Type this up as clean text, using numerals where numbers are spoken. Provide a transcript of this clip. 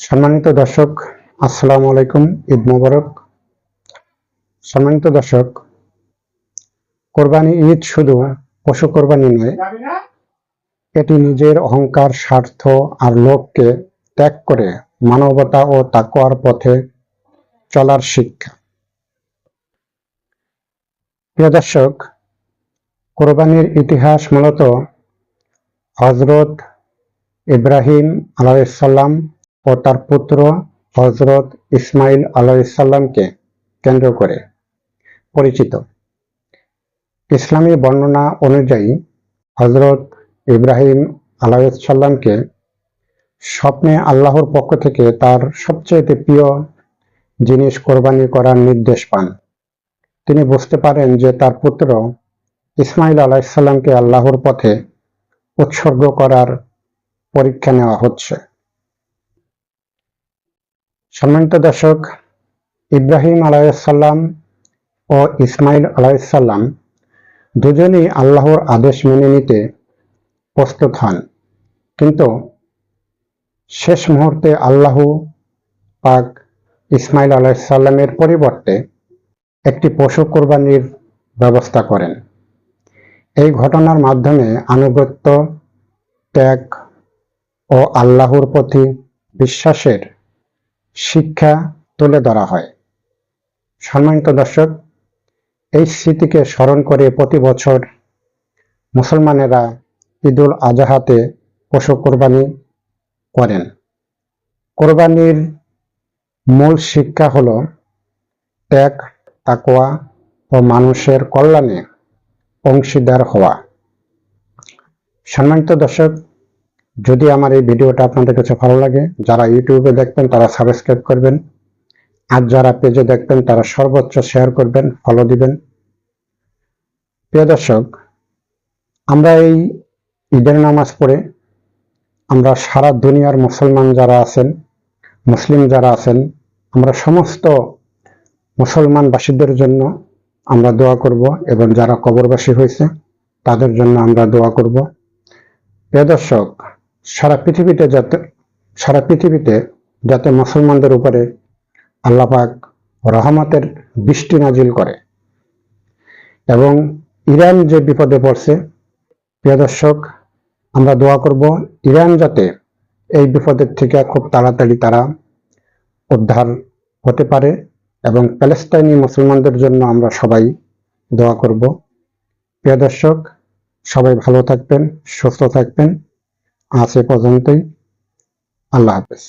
সম্মানিত দর্শক, আসসালামু আলাইকুম। ঈদ মোবারক। সম্মানিত দর্শক, কোরবানি ঈদ শুধু পশু কোরবানি নয়, এটি নিজের অহংকার, স্বার্থ আর লোভকে ত্যাগ করে মানবতা ও তাকওয়ার পথে চলার শিক্ষা। প্রিয় দর্শক, কোরবানির ইতিহাস মূলত হযরত ইব্রাহিম আলাইহিসসালাম ও তার পুত্র হযরত ইসমাইল আলাইহিসসালামকে কেন্দ্র করে পরিচিত। ইসলামী বর্ণনা অনুযায়ী হযরত ইব্রাহিম আলাইহিসসালামকে স্বপ্নে আল্লাহর পক্ষ থেকে তার সবচেয়ে প্রিয় জিনিস কোরবানি করার নির্দেশ পান। তিনি বুঝতে পারেন যে তার পুত্র ইসমাইল আলাইহিসসালামকে আল্লাহর পথে উৎসর্গ করার পরীক্ষা নেওয়া হচ্ছে। সম্মানিত দর্শক, ইব্রাহিম আলাইহিসসালাম ও ইসমাইল আলাইহিসসালাম দুজনেই আল্লাহর আদেশ মেনে নিতে প্রস্তুত হন, কিন্তু শেষ মুহূর্তে আল্লাহ পাক ইসমাইল আলাইহিসসালামের পরিবর্তে একটি পশু কোরবানির ব্যবস্থা করেন। এই ঘটনার মাধ্যমে আনুগত্য, ত্যাগ ও আল্লাহর প্রতি বিশ্বাসের শিক্ষা তুলে ধরা হয়। সম্মানিত দর্শক, এই স্মৃতিকে স্মরণ করে প্রতি বছর মুসলমানেরা ঈদুল আজহাতে পশু কোরবানি করেন। কোরবানির মূল শিক্ষা হল ত্যাগ, তাকওয়া ও মানুষের কল্যাণে অংশীদার হওয়া। সম্মানিত দর্শক, যদি আমার এই ভিডিওটা আপনাদের কাছে ভালো লাগে, যারা ইউটিউবে দেখবেন তারা সাবস্ক্রাইব করবেন, আর যারা পেজে দেখবেন তারা সর্বোচ্চ শেয়ার করবেন, ফলো দিবেন। প্রিয় দর্শক, আমরা এই ঈদের নামাজ পড়ে আমরা সারা দুনিয়ার মুসলমান যারা আছেন, মুসলিম যারা আছেন, আমরা সমস্ত মুসলমানবাসীদের জন্য আমরা দোয়া করব এবং যারা কবরবাসী হয়েছে তাদের জন্য আমরা দোয়া করব। প্রিয় দর্শক, সারা পৃথিবীতে যাতে মুসলমানদের উপরে আল্লাহ পাক রহমতের বৃষ্টি নাজিল করে এবং ইরান যে বিপদে পড়ছে, প্রিয় দর্শক, আমরা দোয়া করব ইরান যাতে এই বিপদের থেকে খুব তাড়াতাড়ি তারা উদ্ধার হতে পারে এবং প্যালেস্টাইনি মুসলমানদের জন্য আমরা সবাই দোয়া করব। প্রিয় দর্শক, সবাই ভালো থাকবেন, সুস্থ থাকবেন। আজ এ পর্যন্তই। আল্লাহ হাফেজ।